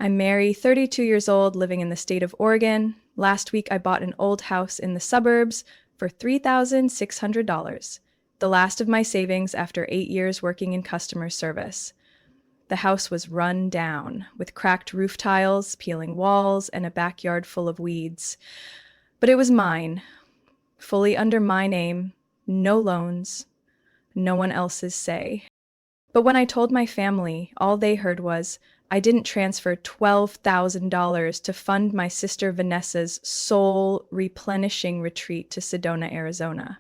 I'm Mary, 32 years old, living in the state of Oregon. Last week, I bought an old house in the suburbs for $3,600, the last of my savings after 8 years working in customer service. The house was run down, with cracked roof tiles, peeling walls, and a backyard full of weeds. But it was mine, fully under my name, no loans, no one else's say. But when I told my family, all they heard was, I didn't transfer $12,000 to fund my sister Vanessa's soul replenishing retreat to Sedona, Arizona.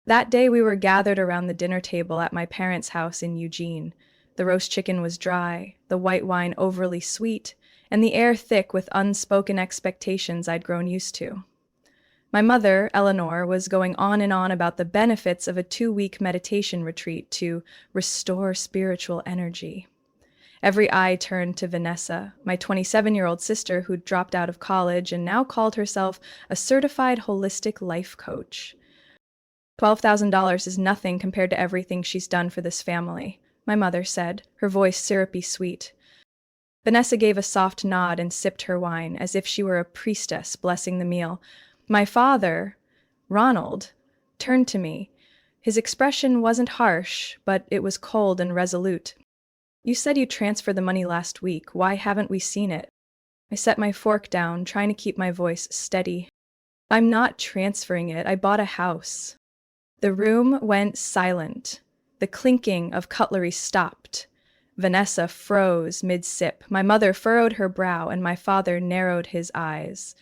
That day we were gathered around the dinner table at my parents' house in Eugene. The roast chicken was dry, the white wine overly sweet, and the air thick with unspoken expectations I'd grown used to. My mother, Eleanor, was going on and on about the benefits of a 2-week meditation retreat to restore spiritual energy. Every eye turned to Vanessa, my 27-year-old sister who'd dropped out of college and now called herself a certified holistic life coach. $12,000 is nothing compared to everything she's done for this family, my mother said, her voice syrupy sweet. Vanessa gave a soft nod and sipped her wine, as if she were a priestess blessing the meal. My father, Ronald, turned to me. His expression wasn't harsh, but it was cold and resolute. You said you transferred the money last week. Why haven't we seen it? I set my fork down, trying to keep my voice steady. I'm not transferring it. I bought a house. The room went silent. The clinking of cutlery stopped. Vanessa froze mid-sip. My mother furrowed her brow, and my father narrowed his eyes.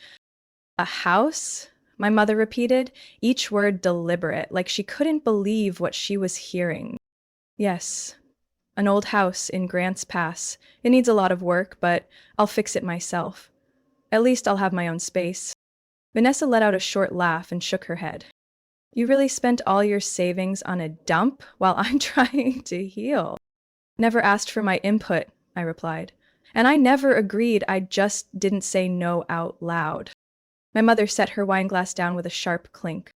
A house? My mother repeated, each word deliberate, like she couldn't believe what she was hearing. Yes, an old house in Grants Pass. It needs a lot of work, but I'll fix it myself. At least I'll have my own space. Vanessa let out a short laugh and shook her head. You really spent all your savings on a dump while I'm trying to heal. Never asked for my input, I replied. And I never agreed, I just didn't say no out loud. My mother set her wineglass down with a sharp clink.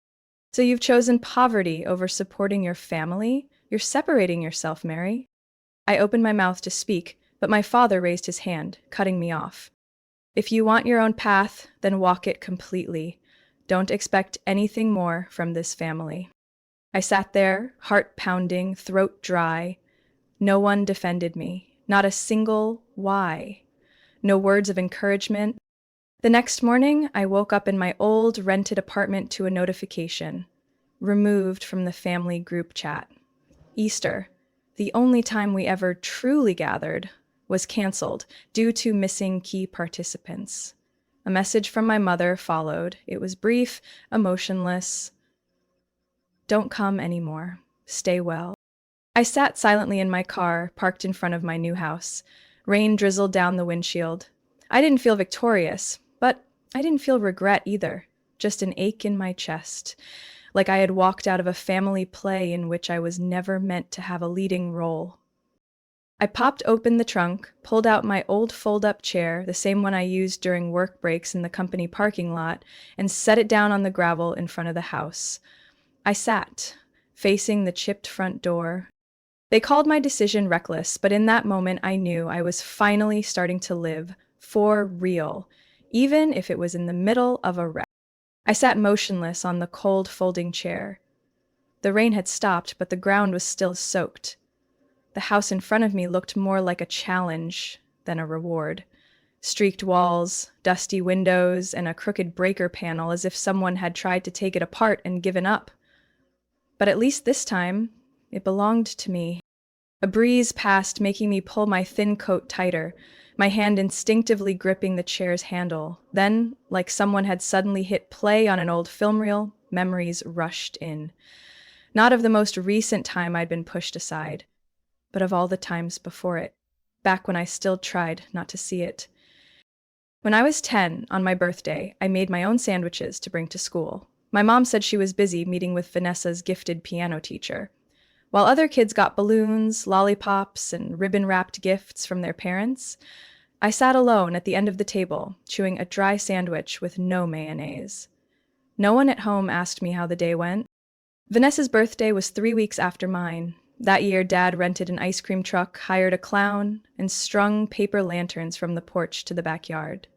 So you've chosen poverty over supporting your family? You're separating yourself, Mary. I opened my mouth to speak, but my father raised his hand, cutting me off. If you want your own path, then walk it completely. Don't expect anything more from this family. I sat there, heart pounding, throat dry. No one defended me, not a single why. No words of encouragement. The next morning, I woke up in my old rented apartment to a notification, removed from the family group chat. Easter, the only time we ever truly gathered, was canceled due to missing key participants. A message from my mother followed. It was brief, emotionless. Don't come anymore. Stay well. I sat silently in my car, parked in front of my new house. Rain drizzled down the windshield. I didn't feel victorious, but I didn't feel regret either, just an ache in my chest, like I had walked out of a family play in which I was never meant to have a leading role. I popped open the trunk, pulled out my old fold-up chair, the same one I used during work breaks in the company parking lot, and set it down on the gravel in front of the house. I sat, facing the chipped front door. They called my decision reckless, but in that moment I knew I was finally starting to live, for real, even if it was in the middle of a wreck. I sat motionless on the cold folding chair. The rain had stopped, but the ground was still soaked. The house in front of me looked more like a challenge than a reward. Streaked walls, dusty windows, and a crooked breaker panel as if someone had tried to take it apart and given up. But at least this time, it belonged to me. A breeze passed, making me pull my thin coat tighter, my hand instinctively gripping the chair's handle. Then, like someone had suddenly hit play on an old film reel, memories rushed in. Not of the most recent time I'd been pushed aside, but of all the times before it, back when I still tried not to see it. When I was 10, on my birthday, I made my own sandwiches to bring to school. My mom said she was busy meeting with Vanessa's gifted piano teacher. While other kids got balloons, lollipops, and ribbon-wrapped gifts from their parents, I sat alone at the end of the table, chewing a dry sandwich with no mayonnaise. No one at home asked me how the day went. Vanessa's birthday was 3 weeks after mine. That year, Dad rented an ice cream truck, hired a clown, and strung paper lanterns from the porch to the backyard.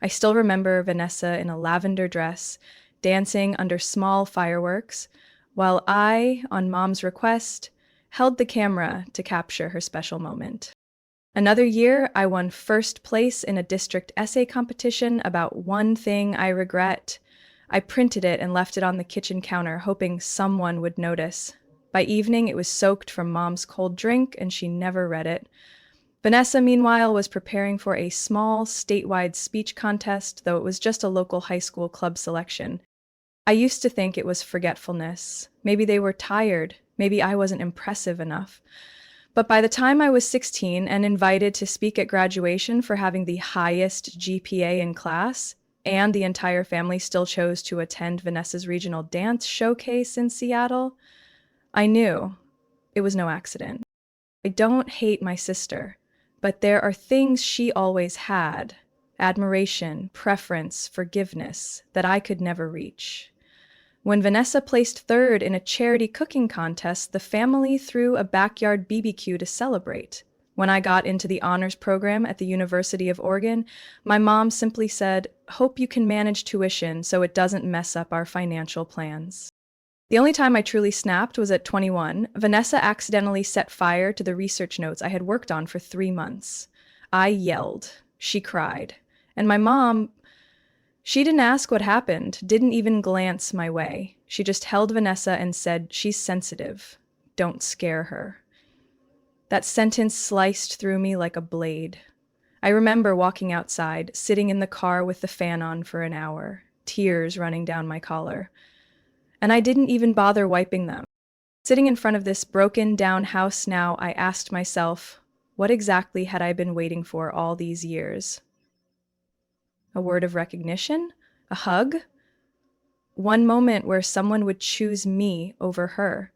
I still remember Vanessa in a lavender dress, dancing under small fireworks, while I, on Mom's request, held the camera to capture her special moment. Another year, I won first place in a district essay competition about one thing I regret. I printed it and left it on the kitchen counter, hoping someone would notice. By evening, it was soaked from Mom's cold drink, and she never read it. Vanessa, meanwhile, was preparing for a small statewide speech contest, though it was just a local high school club selection. I used to think it was forgetfulness. Maybe they were tired. Maybe I wasn't impressive enough. But by the time I was 16 and invited to speak at graduation for having the highest GPA in class, and the entire family still chose to attend Vanessa's regional dance showcase in Seattle, I knew it was no accident. I don't hate my sister, but there are things she always had: admiration, preference, forgiveness, that I could never reach. When Vanessa placed third in a charity cooking contest, the family threw a backyard BBQ to celebrate. When I got into the honors program at the University of Oregon, my mom simply said, "Hope you can manage tuition so it doesn't mess up our financial plans." The only time I truly snapped was at 21. Vanessa accidentally set fire to the research notes I had worked on for 3 months. I yelled. She cried. And my mom, she didn't ask what happened, didn't even glance my way. She just held Vanessa and said, "She's sensitive. Don't scare her." That sentence sliced through me like a blade. I remember walking outside, sitting in the car with the fan on for an hour, tears running down my collar. And I didn't even bother wiping them. Sitting in front of this broken down house now, I asked myself, what exactly had I been waiting for all these years? A word of recognition? A hug? One moment where someone would choose me over her?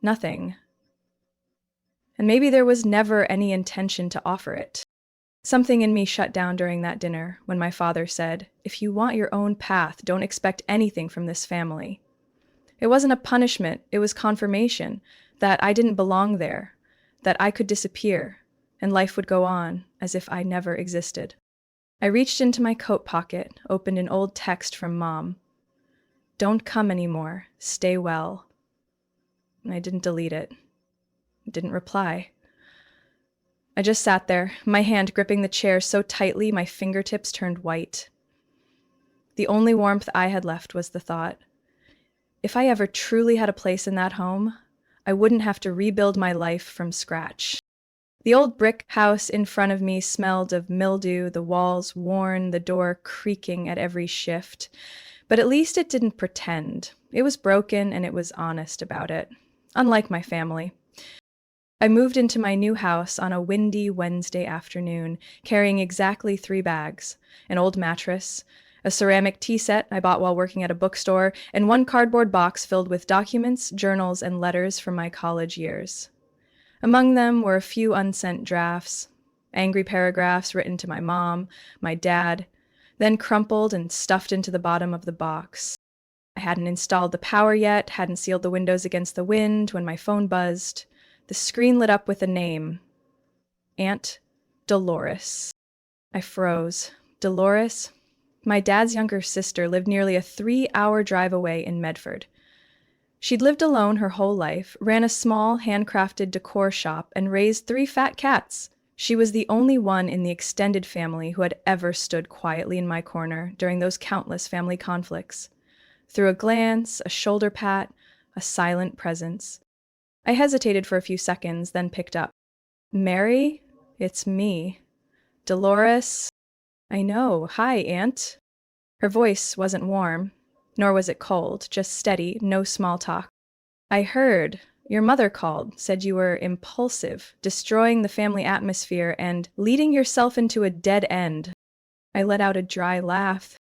Nothing. And maybe there was never any intention to offer it. Something in me shut down during that dinner when my father said, "If you want your own path, don't expect anything from this family." It wasn't a punishment, it was confirmation that I didn't belong there, that I could disappear, and life would go on as if I never existed. I reached into my coat pocket, opened an old text from Mom. "Don't come anymore, stay well." And I didn't delete it. I didn't reply. I just sat there, my hand gripping the chair so tightly my fingertips turned white. The only warmth I had left was the thought, if I ever truly had a place in that home, I wouldn't have to rebuild my life from scratch. The old brick house in front of me smelled of mildew, the walls worn, the door creaking at every shift. But at least it didn't pretend. It was broken and it was honest about it, unlike my family. I moved into my new house on a windy Wednesday afternoon, carrying exactly 3 bags, an old mattress, a ceramic tea set I bought while working at a bookstore, and 1 cardboard box filled with documents, journals, and letters from my college years. Among them were a few unsent drafts, angry paragraphs written to my mom, my dad, then crumpled and stuffed into the bottom of the box. I hadn't installed the power yet, hadn't sealed the windows against the wind when my phone buzzed. The screen lit up with a name. Aunt Dolores. I froze. Dolores? My dad's younger sister lived nearly a 3-hour drive away in Medford. She'd lived alone her whole life, ran a small, handcrafted decor shop, and raised 3 fat cats. She was the only one in the extended family who had ever stood quietly in my corner during those countless family conflicts. Through a glance, a shoulder pat, a silent presence. I hesitated for a few seconds, then picked up. "Mary? It's me. Dolores?" "I know. Hi, Aunt." Her voice wasn't warm, nor was it cold, just steady, no small talk. "I heard. Your mother called, said you were impulsive, destroying the family atmosphere and leading yourself into a dead end." I let out a dry laugh.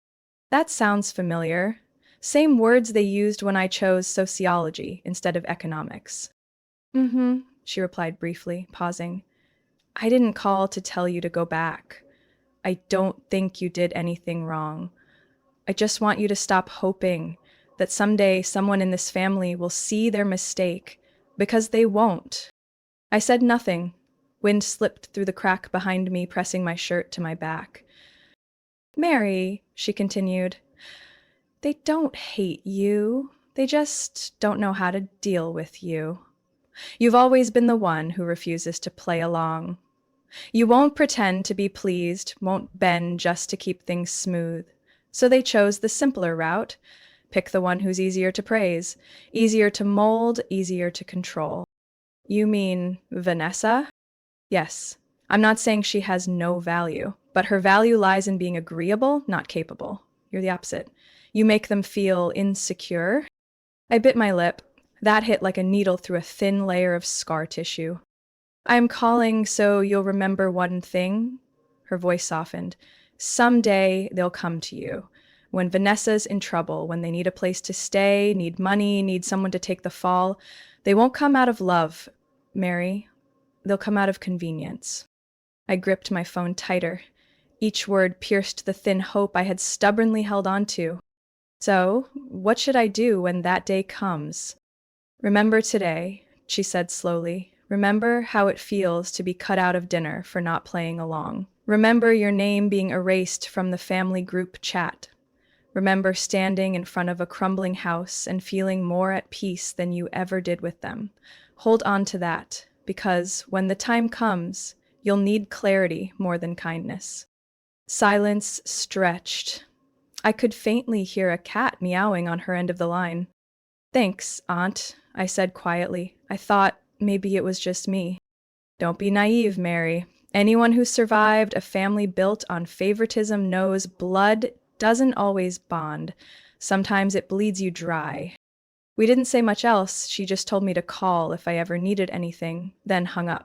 "That sounds familiar. Same words they used when I chose sociology instead of economics." "Mm-hmm," she replied briefly, pausing. "I didn't call to tell you to go back. I don't think you did anything wrong. I just want you to stop hoping that someday someone in this family will see their mistake, Because they won't. I said nothing. Wind slipped through the crack behind me, pressing my shirt to my back. Mary, she continued, they don't hate you. They just don't know how to deal with you. You've always been the one who refuses to play along. You won't pretend to be pleased, won't bend just to keep things smooth. So they chose the simpler route. Pick the one who's easier to praise, easier to mold, easier to control. You mean Vanessa? Yes. I'm not saying she has no value, but her value lies in being agreeable, not capable. You're the opposite. You make them feel insecure. I bit my lip. That hit like a needle through a thin layer of scar tissue. I'm calling so you'll remember one thing. Her voice softened. Someday they'll come to you. When Vanessa's in trouble, when they need a place to stay, need money, need someone to take the fall, they won't come out of love, Mary. They'll come out of convenience. I gripped my phone tighter. Each word pierced the thin hope I had stubbornly held on to. So, what should I do when that day comes? Remember today, she said slowly. Remember how it feels to be cut out of dinner for not playing along. Remember your name being erased from the family group chat. Remember standing in front of a crumbling house and feeling more at peace than you ever did with them. Hold on to that, because when the time comes, you'll need clarity more than kindness. Silence stretched. I could faintly hear a cat meowing on her end of the line. Thanks, Aunt, I said quietly. I thought maybe it was just me. Don't be naive, Mary. Anyone who survived a family built on favoritism knows blood doesn't always bond. Sometimes it bleeds you dry. We didn't say much else. She just told me to call if I ever needed anything, then hung up.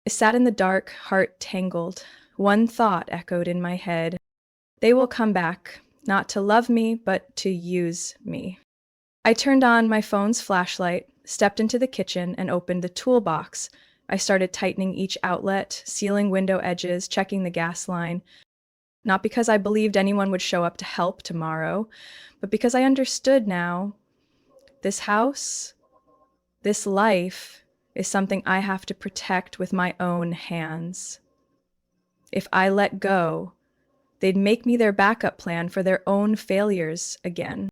I sat in the dark, heart tangled. One thought echoed in my head. They will come back, not to love me, but to use me. I turned on my phone's flashlight, stepped into the kitchen, and opened the toolbox. I started tightening each outlet, sealing window edges, checking the gas line. Not because I believed anyone would show up to help tomorrow, but because I understood now. This house, this life, is something I have to protect with my own hands. If I let go, they'd make me their backup plan for their own failures again.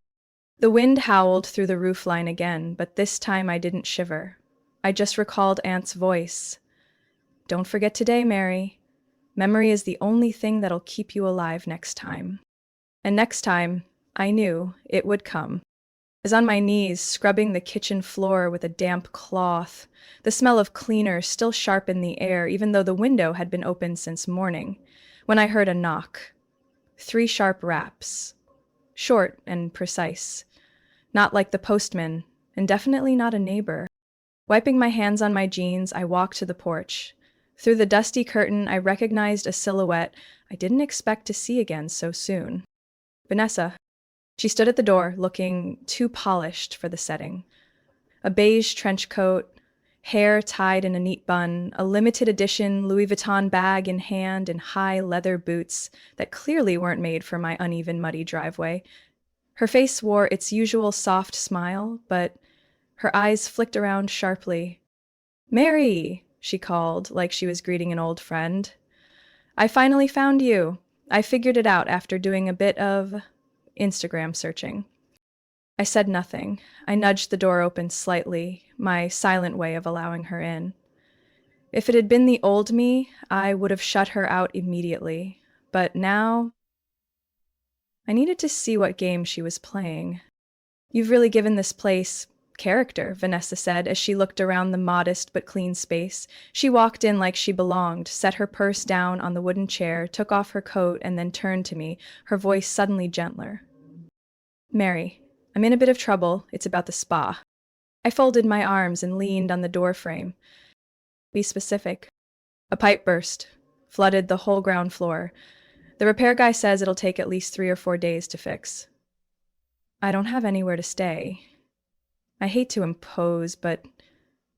The wind howled through the roofline again, but this time I didn't shiver. I just recalled Aunt's voice. Don't forget today, Mary. Memory is the only thing that'll keep you alive next time. And next time, I knew it would come. I was on my knees, scrubbing the kitchen floor with a damp cloth, the smell of cleaner still sharp in the air, even though the window had been open since morning, when I heard a knock. 3 sharp raps. Short and precise. Not like the postman, and definitely not a neighbor. Wiping my hands on my jeans, I walked to the porch. Through the dusty curtain, I recognized a silhouette I didn't expect to see again so soon. Vanessa. She stood at the door, looking too polished for the setting. A beige trench coat, hair tied in a neat bun, a limited edition Louis Vuitton bag in hand, and high leather boots that clearly weren't made for my uneven, muddy driveway. Her face wore its usual soft smile, but her eyes flicked around sharply. "Mary!" she called, like she was greeting an old friend. "I finally found you. I figured it out after doing a bit of Instagram searching." I said nothing. I nudged the door open slightly, my silent way of allowing her in. If it had been the old me, I would have shut her out immediately. But now, I needed to see what game she was playing. "You've really given this place character," Vanessa said as she looked around the modest but clean space. She walked in like she belonged, set her purse down on the wooden chair, took off her coat, and then turned to me, her voice suddenly gentler. "Mary, I'm in a bit of trouble. It's about the spa." I folded my arms and leaned on the doorframe. "Be specific." "A pipe burst. Flooded the whole ground floor. The repair guy says it'll take at least 3 or 4 days to fix." "I don't have anywhere to stay. I hate to impose, but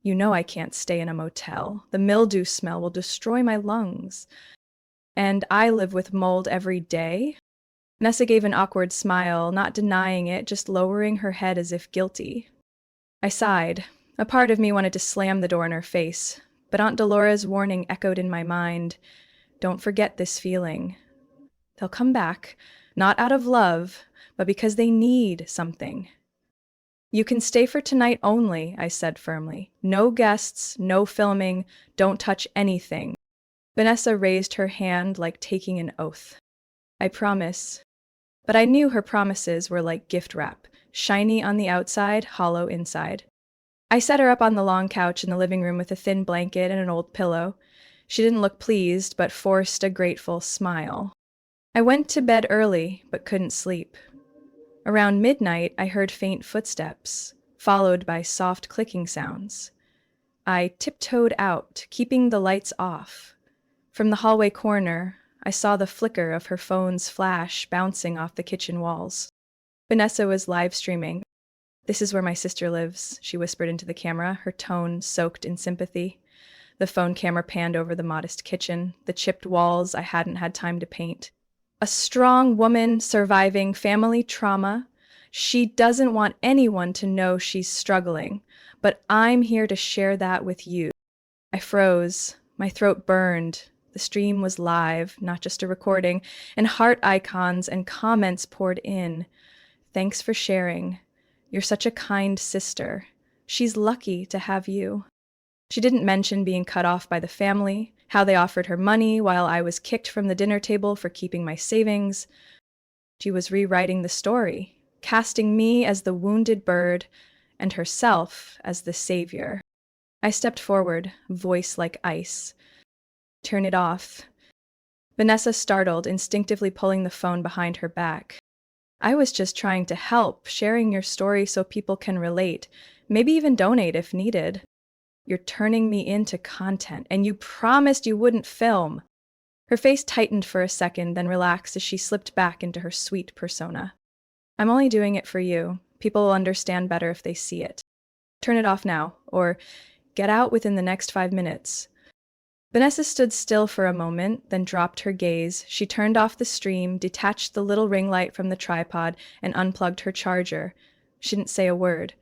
you know I can't stay in a motel. The mildew smell will destroy my lungs. And I live with mold every day." Vanessa gave an awkward smile, not denying it, just lowering her head as if guilty. I sighed. A part of me wanted to slam the door in her face, but Aunt Dolores' warning echoed in my mind. Don't forget this feeling. They'll come back, not out of love, but because they need something. You can stay for tonight only, I said firmly. No guests, no filming, don't touch anything. Vanessa raised her hand like taking an oath. I promise. But I knew her promises were like gift wrap, shiny on the outside, hollow inside. I set her up on the long couch in the living room with a thin blanket and an old pillow. She didn't look pleased, but forced a grateful smile. I went to bed early, but couldn't sleep. Around midnight, I heard faint footsteps, followed by soft clicking sounds. I tiptoed out, keeping the lights off. From the hallway corner, I saw the flicker of her phone's flash bouncing off the kitchen walls. Vanessa was live streaming. This is where my sister lives, she whispered into the camera, her tone soaked in sympathy. The phone camera panned over the modest kitchen, the chipped walls I hadn't had time to paint. A strong woman surviving family trauma. She doesn't want anyone to know she's struggling, but I'm here to share that with you. I froze. My throat burned. The stream was live, not just a recording, and heart icons and comments poured in. Thanks for sharing. You're such a kind sister. She's lucky to have you. She didn't mention being cut off by the family, how they offered her money while I was kicked from the dinner table for keeping my savings. She was rewriting the story, casting me as the wounded bird and herself as the savior. I stepped forward, voice like ice. Turn it off. Vanessa startled, instinctively pulling the phone behind her back. I was just trying to help, sharing your story so people can relate, maybe even donate if needed. You're turning me into content, and you promised you wouldn't film. Her face tightened for a second, then relaxed as she slipped back into her sweet persona. I'm only doing it for you. People will understand better if they see it. Turn it off now, or get out within the next 5 minutes. Vanessa stood still for a moment, then dropped her gaze. She turned off the stream, detached the little ring light from the tripod, and unplugged her charger. She didn't say a word,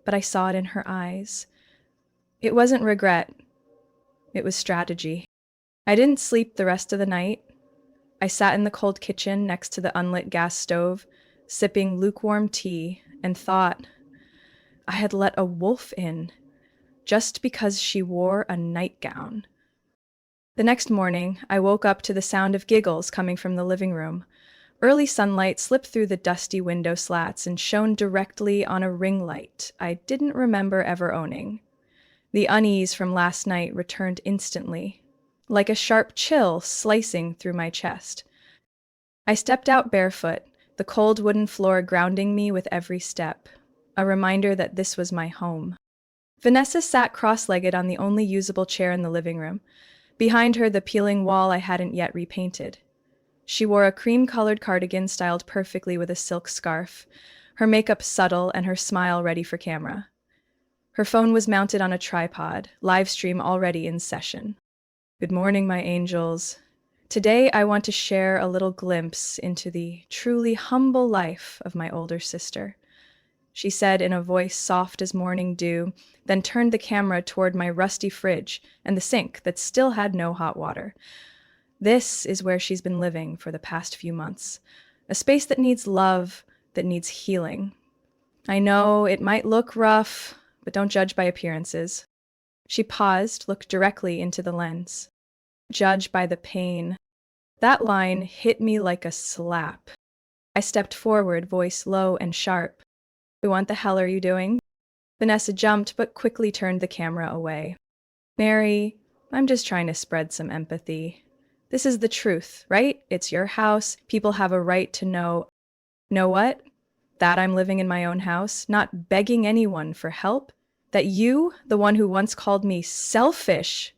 but I saw it in her eyes. It wasn't regret. It was strategy. I didn't sleep the rest of the night. I sat in the cold kitchen next to the unlit gas stove, sipping lukewarm tea, and thought I had let a wolf in just because she wore a nightgown. The next morning, I woke up to the sound of giggles coming from the living room. Early sunlight slipped through the dusty window slats and shone directly on a ring light I didn't remember ever owning. The unease from last night returned instantly, like a sharp chill slicing through my chest. I stepped out barefoot, the cold wooden floor grounding me with every step, a reminder that this was my home. Vanessa sat cross-legged on the only usable chair in the living room. Behind her, the peeling wall I hadn't yet repainted. She wore a cream-colored cardigan styled perfectly with a silk scarf, her makeup subtle and her smile ready for camera. Her phone was mounted on a tripod, live stream already in session. Good morning, my angels. Today I want to share a little glimpse into the truly humble life of my older sister. She said in a voice soft as morning dew, then turned the camera toward my rusty fridge and the sink that still had no hot water. This is where she's been living for the past few months, a space that needs love, that needs healing. I know it might look rough, but don't judge by appearances. She paused, looked directly into the lens. Judge by the pain. That line hit me like a slap. I stepped forward, voice low and sharp. What the hell are you doing? Vanessa jumped, but quickly turned the camera away. Mary, I'm just trying to spread some empathy. This is the truth, right? It's your house. People have a right to know. Know what? That I'm living in my own house, not begging anyone for help. That you, the one who once called me selfish,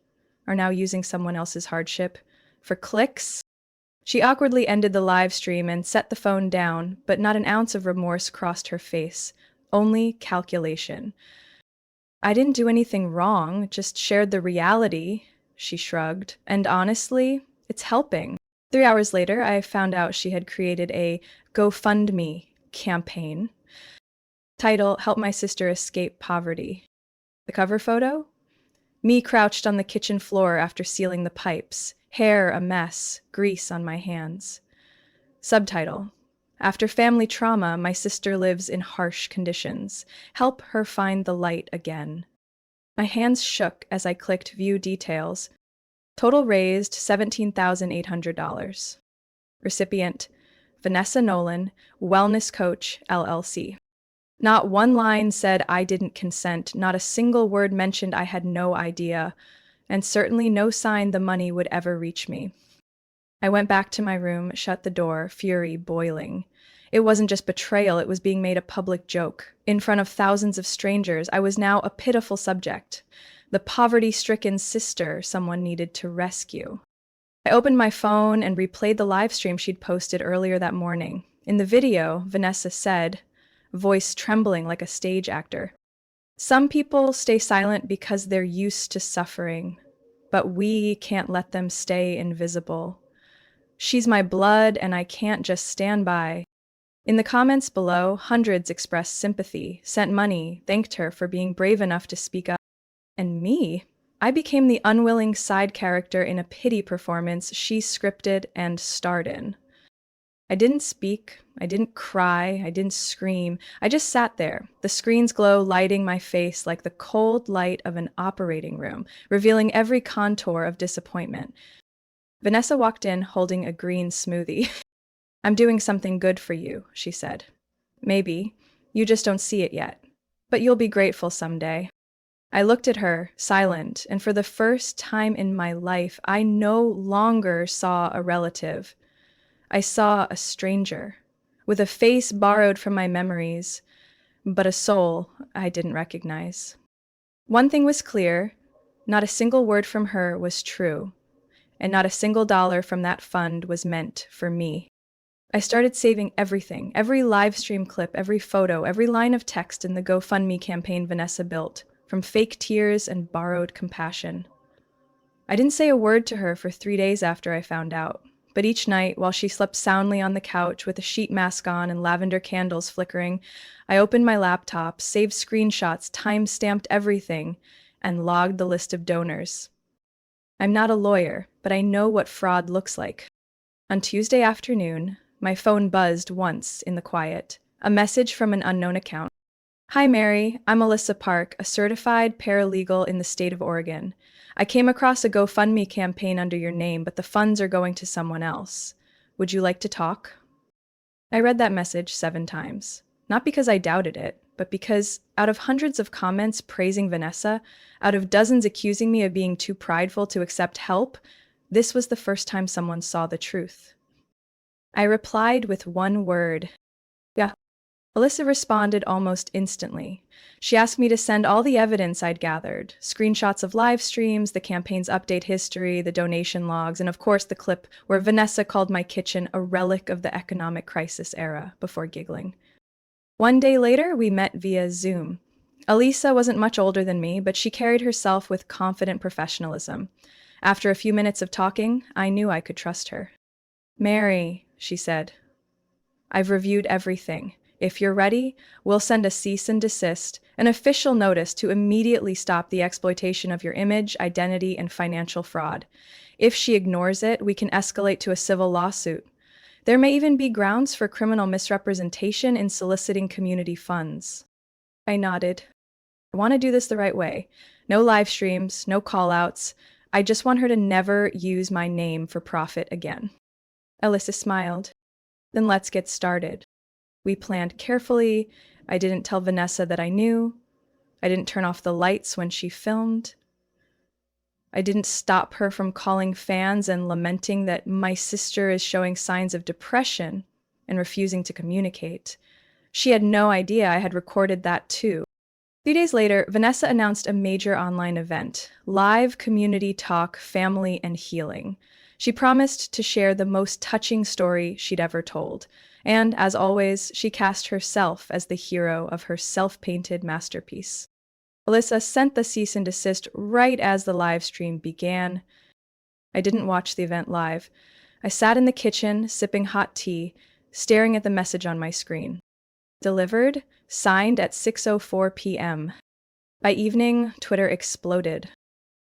are now using someone else's hardship for clicks. She awkwardly ended the live stream and set the phone down, but not an ounce of remorse crossed her face, only calculation. I didn't do anything wrong, just shared the reality, she shrugged, and honestly, it's helping. 3 hours later, I found out she had created a GoFundMe campaign. Title, Help My Sister Escape Poverty. The cover photo? Me crouched on the kitchen floor after sealing the pipes, hair a mess, grease on my hands. Subtitle: After family trauma, my sister lives in harsh conditions. Help her find the light again. My hands shook as I clicked View Details. Total raised $17,800. Recipient: Vanessa Nolan, Wellness Coach, LLC. Not one line said I didn't consent, not a single word mentioned I had no idea, and certainly no sign the money would ever reach me. I went back to my room, shut the door, fury boiling. It wasn't just betrayal, it was being made a public joke. In front of thousands of strangers, I was now a pitiful subject. The poverty-stricken sister someone needed to rescue. I opened my phone and replayed the live stream she'd posted earlier that morning. In the video, Vanessa said, voice trembling like a stage actor, "Some people stay silent because they're used to suffering, but we can't let them stay invisible. She's my blood and I can't just stand by." In the comments below, hundreds expressed sympathy, sent money, thanked her for being brave enough to speak up. And me? I became the unwilling side character in a pity performance she scripted and starred in. I didn't speak, I didn't cry, I didn't scream. I just sat there, the screen's glow lighting my face like the cold light of an operating room, revealing every contour of disappointment. Vanessa walked in holding a green smoothie. "I'm doing something good for you," she said. "Maybe. You just don't see it yet. But you'll be grateful someday." I looked at her, silent, and for the first time in my life, I no longer saw a relative. I saw a stranger, with a face borrowed from my memories, but a soul I didn't recognize. One thing was clear: not a single word from her was true, and not a single dollar from that fund was meant for me. I started saving everything, every live stream clip, every photo, every line of text in the GoFundMe campaign Vanessa built, from fake tears and borrowed compassion. I didn't say a word to her for 3 days after I found out, but each night, while she slept soundly on the couch with a sheet mask on and lavender candles flickering, I opened my laptop, saved screenshots, time-stamped everything, and logged the list of donors. I'm not a lawyer, but I know what fraud looks like. On Tuesday afternoon, my phone buzzed once in the quiet, a message from an unknown account. "Hi Mary, I'm Alyssa Park, a certified paralegal in the state of Oregon. I came across a GoFundMe campaign under your name, but the funds are going to someone else. Would you like to talk?" I read that message 7 times, not because I doubted it, but because out of hundreds of comments praising Vanessa, out of dozens accusing me of being too prideful to accept help, this was the first time someone saw the truth. I replied with one word: "Yeah." Alyssa responded almost instantly. She asked me to send all the evidence I'd gathered, screenshots of live streams, the campaign's update history, the donation logs, and of course the clip where Vanessa called my kitchen a relic of the economic crisis era, before giggling. 1 day later, we met via Zoom. Alyssa wasn't much older than me, but she carried herself with confident professionalism. After a few minutes of talking, I knew I could trust her. "Mary," she said, "I've reviewed everything. If you're ready, we'll send a cease and desist, an official notice to immediately stop the exploitation of your image, identity, and financial fraud. If she ignores it, we can escalate to a civil lawsuit. There may even be grounds for criminal misrepresentation in soliciting community funds." I nodded. I want to do this the right way. No live streams, no call-outs. I just want her to never use my name for profit again. Alyssa smiled. "Then let's get started." We planned carefully. I didn't tell Vanessa that I knew. I didn't turn off the lights when she filmed. I didn't stop her from calling fans and lamenting that my sister is showing signs of depression and refusing to communicate. She had no idea I had recorded that too. 3 days later, Vanessa announced a major online event, Live Community Talk, Family and Healing. She promised to share the most touching story she'd ever told. And, as always, she cast herself as the hero of her self-painted masterpiece. Alyssa sent the cease and desist right as the live stream began. I didn't watch the event live. I sat in the kitchen, sipping hot tea, staring at the message on my screen. Delivered, signed at 6:04 p.m. By evening, Twitter exploded.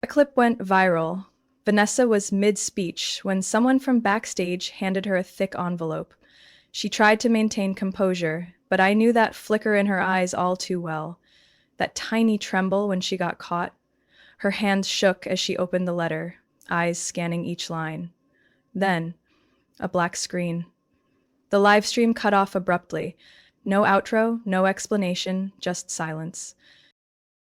A clip went viral. Vanessa was mid-speech when someone from backstage handed her a thick envelope. She tried to maintain composure, but I knew that flicker in her eyes all too well. That tiny tremble when she got caught. Her hands shook as she opened the letter, eyes scanning each line. Then, a black screen. The live stream cut off abruptly. No outro, no explanation, just silence.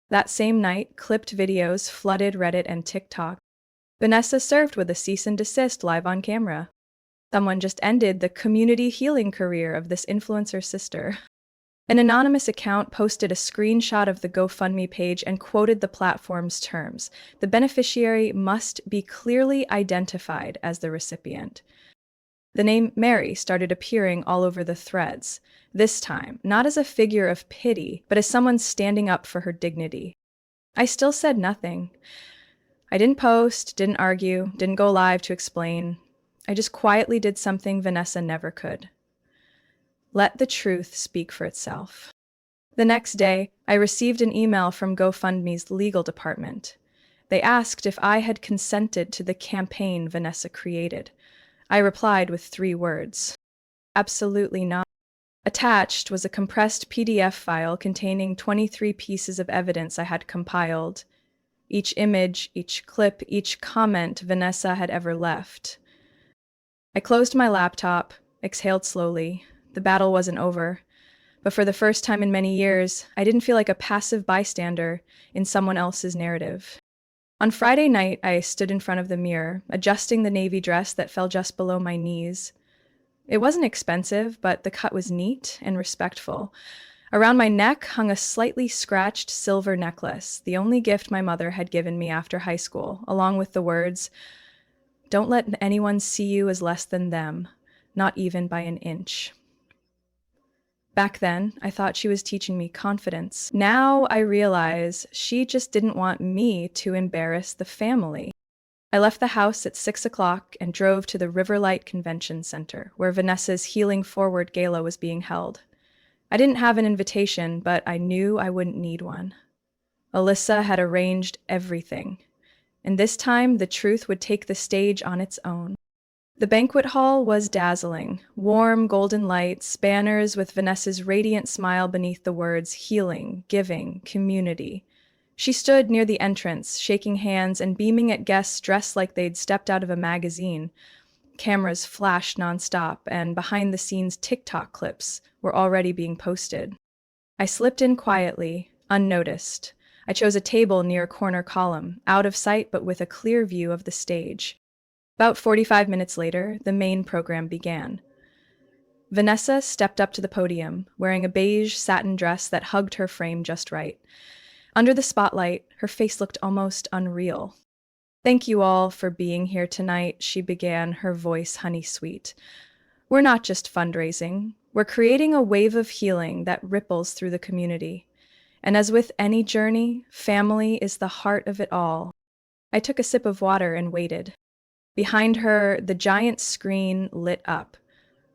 That same night, clipped videos flooded Reddit and TikTok. Vanessa served with a cease and desist live on camera. Someone just ended the community healing career of this influencer sister. An anonymous account posted a screenshot of the GoFundMe page and quoted the platform's terms. The beneficiary must be clearly identified as the recipient. The name Mary started appearing all over the threads, this time not as a figure of pity, but as someone standing up for her dignity. I still said nothing. I didn't post, didn't argue, didn't go live to explain. I just quietly did something Vanessa never could. Let the truth speak for itself. The next day, I received an email from GoFundMe's legal department. They asked if I had consented to the campaign Vanessa created. I replied with 3 words. Absolutely not. Attached was a compressed PDF file containing 23 pieces of evidence I had compiled. Each image, each clip, each comment Vanessa had ever left. I closed my laptop, exhaled slowly. The battle wasn't over. But for the first time in many years, I didn't feel like a passive bystander in someone else's narrative. On Friday night, I stood in front of the mirror, adjusting the navy dress that fell just below my knees. It wasn't expensive, but the cut was neat and respectful. Around my neck hung a slightly scratched silver necklace, the only gift my mother had given me after high school, along with the words, "Don't let anyone see you as less than them, not even by an inch." Back then, I thought she was teaching me confidence. Now I realize she just didn't want me to embarrass the family. I left the house at 6 o'clock and drove to the Riverlight Convention Center, where Vanessa's Healing Forward gala was being held. I didn't have an invitation, but I knew I wouldn't need one. Alyssa had arranged everything, and this time the truth would take the stage on its own. The banquet hall was dazzling, warm golden lights, banners with Vanessa's radiant smile beneath the words healing, giving, community. She stood near the entrance, shaking hands and beaming at guests dressed like they'd stepped out of a magazine. Cameras flashed nonstop, and behind-the-scenes TikTok clips were already being posted. I slipped in quietly, unnoticed. I chose a table near a corner column, out of sight but with a clear view of the stage. About 45 minutes later, the main program began. Vanessa stepped up to the podium, wearing a beige satin dress that hugged her frame just right. Under the spotlight, her face looked almost unreal. "Thank you all for being here tonight," she began, her voice honey-sweet. "We're not just fundraising. We're creating a wave of healing that ripples through the community. And as with any journey, family is the heart of it all." I took a sip of water and waited. Behind her, the giant screen lit up.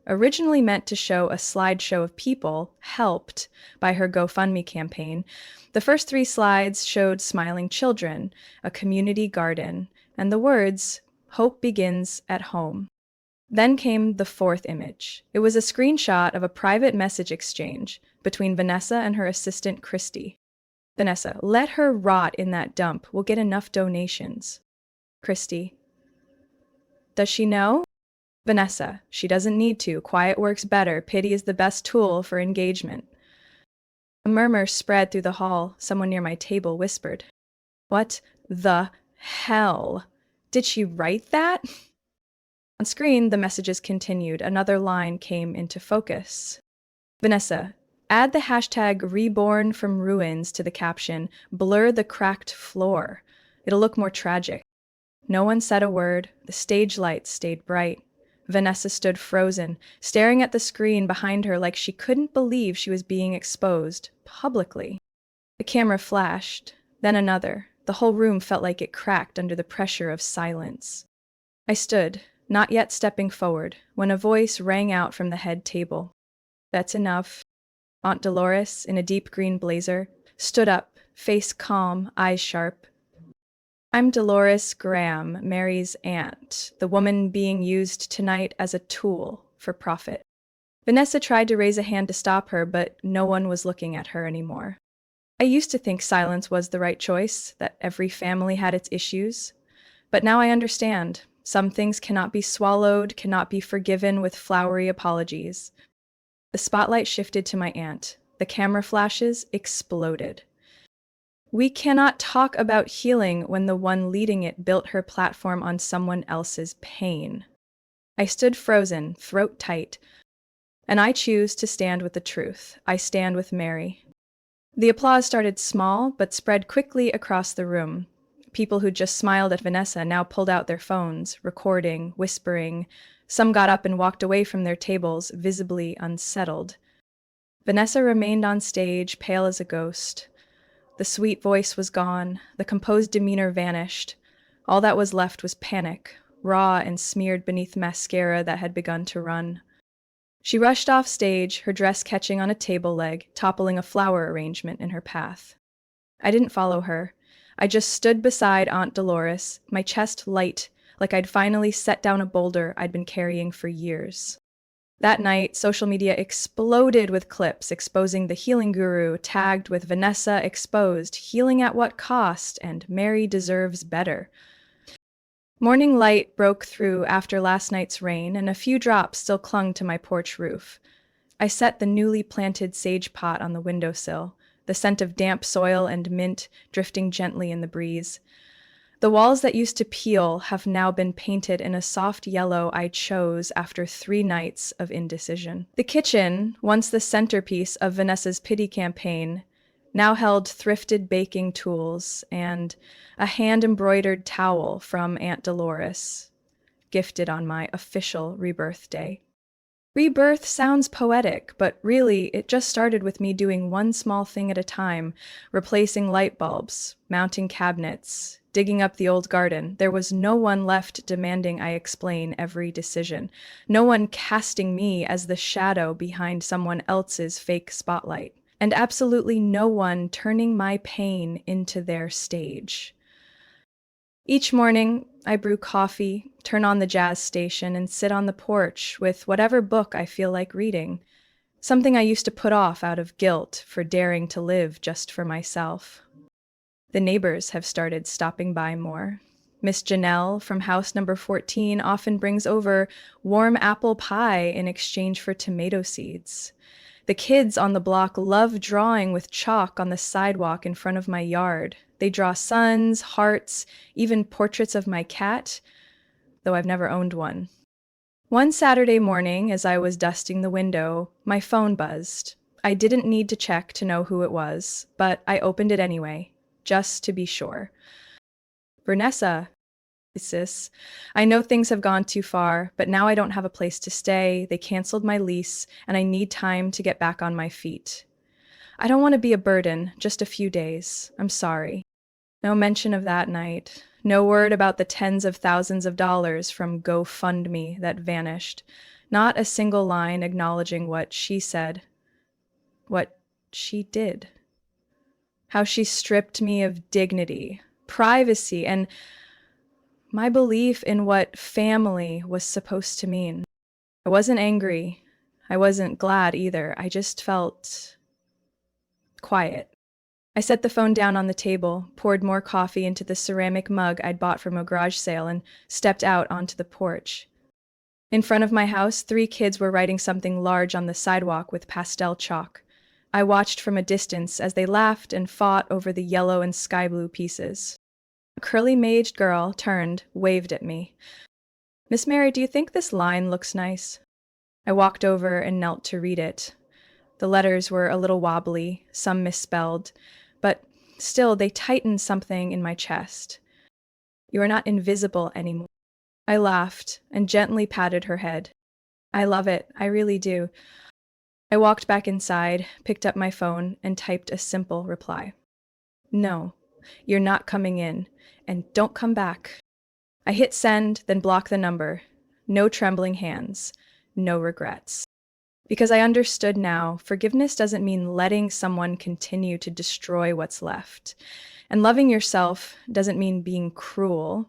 Originally meant to show a slideshow of people helped by her GoFundMe campaign, the first 3 slides showed smiling children, a community garden, and the words, "Hope begins at home." Then came the 4th image. It was a screenshot of a private message exchange between Vanessa and her assistant, Christy. "Vanessa, let her rot in that dump. We'll get enough donations." Christy, "Does she know?" Vanessa, "She doesn't need to. Quiet works better. Pity is the best tool for engagement." A murmur spread through the hall. Someone near my table whispered, "What the hell? Did she write that?" On screen, the messages continued. Another line came into focus. "Vanessa, add the hashtag reborn from ruins to the caption. Blur the cracked floor. It'll look more tragic." No one said a word. The stage lights stayed bright. Vanessa stood frozen, staring at the screen behind her like she couldn't believe she was being exposed, publicly. The camera flashed, then another. The whole room felt like it cracked under the pressure of silence. I stood, not yet stepping forward, when a voice rang out from the head table. "That's enough." Aunt Dolores, in a deep green blazer, stood up, face calm, eyes sharp. I'm Dolores Graham, Mary's aunt, the woman being used tonight as a tool for profit. Vanessa tried to raise a hand to stop her, but no one was looking at her anymore. I used to think silence was the right choice, that every family had its issues. But now I understand. Some things cannot be swallowed, cannot be forgiven with flowery apologies. The spotlight shifted to my aunt. The camera flashes exploded. We cannot talk about healing when the one leading it built her platform on someone else's pain. I stood frozen, throat tight, and I choose to stand with the truth. I stand with Mary. The applause started small, but spread quickly across the room. People who just smiled at Vanessa now pulled out their phones, recording, whispering. Some got up and walked away from their tables, visibly unsettled. Vanessa remained on stage, pale as a ghost. The sweet voice was gone, the composed demeanor vanished. All that was left was panic, raw and smeared beneath mascara that had begun to run. She rushed off stage, her dress catching on a table leg, toppling a flower arrangement in her path. I didn't follow her. I just stood beside Aunt Dolores, my chest light, like I'd finally set down a boulder I'd been carrying for years. That night, social media exploded with clips exposing the healing guru, tagged with Vanessa exposed, healing at what cost, and Mary deserves better. Morning light broke through after last night's rain, and a few drops still clung to my porch roof. I set the newly planted sage pot on the windowsill, the scent of damp soil and mint drifting gently in the breeze. The walls that used to peel have now been painted in a soft yellow I chose after 3 nights of indecision. The kitchen, once the centerpiece of Vanessa's pity campaign, now held thrifted baking tools and a hand-embroidered towel from Aunt Dolores, gifted on my official rebirth day. Rebirth sounds poetic, but really it just started with me doing one small thing at a time, replacing light bulbs, mounting cabinets, digging up the old garden. There was no one left demanding I explain every decision, no one casting me as the shadow behind someone else's fake spotlight, and absolutely no one turning my pain into their stage. Each morning, I brew coffee, turn on the jazz station, and sit on the porch with whatever book I feel like reading, something I used to put off out of guilt for daring to live just for myself. The neighbors have started stopping by more. Miss Janelle from house number 14 often brings over warm apple pie in exchange for tomato seeds. The kids on the block love drawing with chalk on the sidewalk in front of my yard. They draw suns, hearts, even portraits of my cat, though I've never owned one. One Saturday morning, as I was dusting the window, my phone buzzed. I didn't need to check to know who it was, but I opened it anyway, just to be sure. Vanessa, sis, I know things have gone too far, but now I don't have a place to stay. They canceled my lease, and I need time to get back on my feet. I don't want to be a burden, just a few days. I'm sorry. No mention of that night. No word about the tens of thousands of dollars from GoFundMe that vanished. Not a single line acknowledging what she said, what she did. How she stripped me of dignity, privacy, and my belief in what family was supposed to mean. I wasn't angry. I wasn't glad either. I just felt quiet. I set the phone down on the table, poured more coffee into the ceramic mug I'd bought from a garage sale, and stepped out onto the porch. In front of my house, 3 kids were writing something large on the sidewalk with pastel chalk. I watched from a distance as they laughed and fought over the yellow and sky blue pieces. A curly-maged girl turned, waved at me. "Miss Mary, do you think this line looks nice?" I walked over and knelt to read it. The letters were a little wobbly, some misspelled, but still they tightened something in my chest. "You are not invisible anymore." I laughed and gently patted her head. "I love it, I really do." I walked back inside, picked up my phone, and typed a simple reply. "No, you're not coming in, and don't come back." I hit send, then block the number. No trembling hands, no regrets. Because I understood now, forgiveness doesn't mean letting someone continue to destroy what's left. And loving yourself doesn't mean being cruel.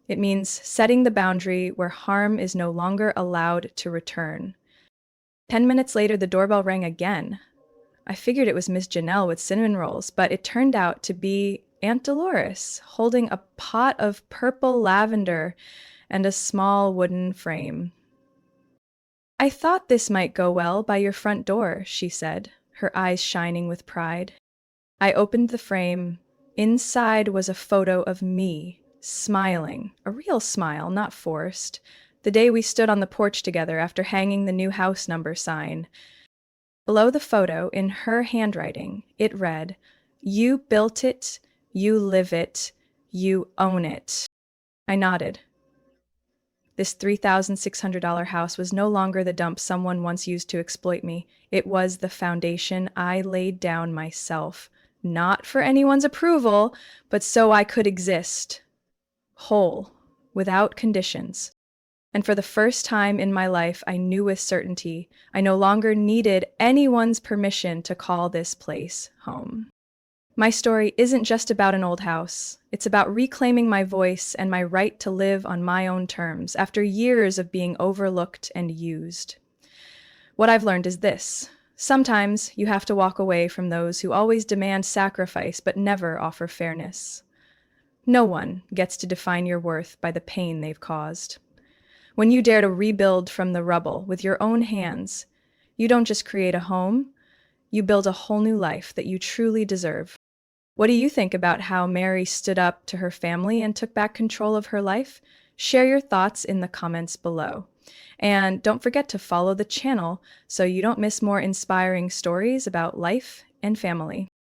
It means setting the boundary where harm is no longer allowed to return. 10 minutes later, the doorbell rang again. I figured it was Miss Janelle with cinnamon rolls, but it turned out to be Aunt Dolores holding a pot of purple lavender and a small wooden frame. I thought this might go well by your front door, she said, her eyes shining with pride. I opened the frame. Inside was a photo of me, smiling, a real smile, not forced, the day we stood on the porch together after hanging the new house number sign. Below the photo, in her handwriting, it read, "You built it, you live it, you own it." I nodded. This $3,600 house was no longer the dump someone once used to exploit me. It was the foundation I laid down myself, not for anyone's approval, but so I could exist, whole, without conditions. And for the first time in my life, I knew with certainty I no longer needed anyone's permission to call this place home. My story isn't just about an old house. It's about reclaiming my voice and my right to live on my own terms after years of being overlooked and used. What I've learned is this. Sometimes you have to walk away from those who always demand sacrifice but never offer fairness. No one gets to define your worth by the pain they've caused. When you dare to rebuild from the rubble with your own hands, you don't just create a home, you build a whole new life that you truly deserve. What do you think about how Mary stood up to her family and took back control of her life? Share your thoughts in the comments below. And don't forget to follow the channel so you don't miss more inspiring stories about life and family.